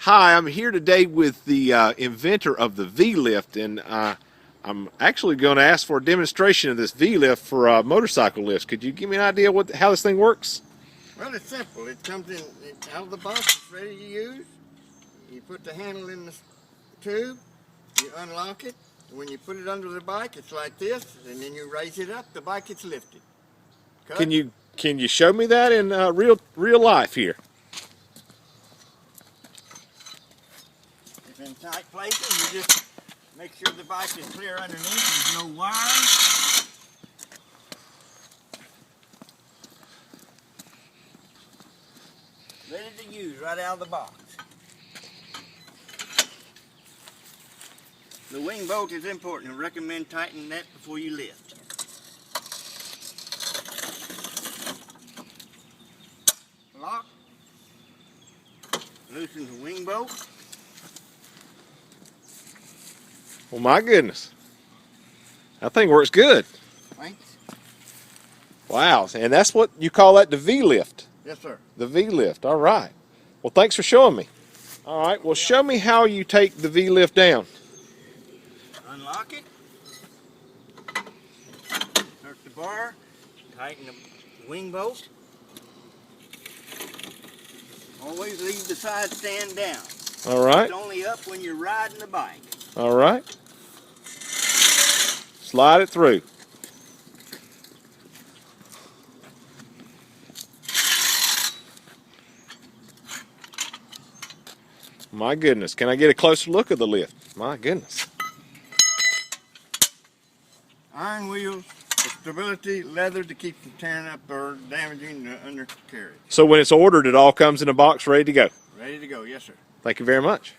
Hi, I'm here today with the inventor of the V-lift, and I'm actually going to ask for a demonstration of this V-lift for motorcycle lifts. Could you give me an idea how this thing works? Well, it's simple. It comes in out of the box. It's ready to use. You put the handle in the tube. You unlock it. When you put it under the bike, it's like this, and then you raise it up. The bike gets lifted. Cut. Can you show me that in real life here? It's in tight places. You just make sure the bike is clear underneath. There's no wires. Ready to use right out of the box. The wing bolt is important. I recommend tightening that before you lift. Lock. Loosen the wing bolt. Well, my goodness. That thing works good. Thanks. Wow, and that's what you call that, the V-lift? Yes, sir. The V-lift, all right. Well, thanks for showing me. All right, well, show me how you take the V-lift down. Unlock it. Insert the bar. Tighten the wing bolt. Always leave the side stand down. All right. It's only up when you're riding the bike. All right. Slide it through. My goodness, can I get a closer look of the lift? My goodness. Iron wheels for stability, leather to keep from tearing up or damaging the undercarriage. So when it's ordered, it all comes in a box ready to go. Ready to go, yes sir. Thank you very much.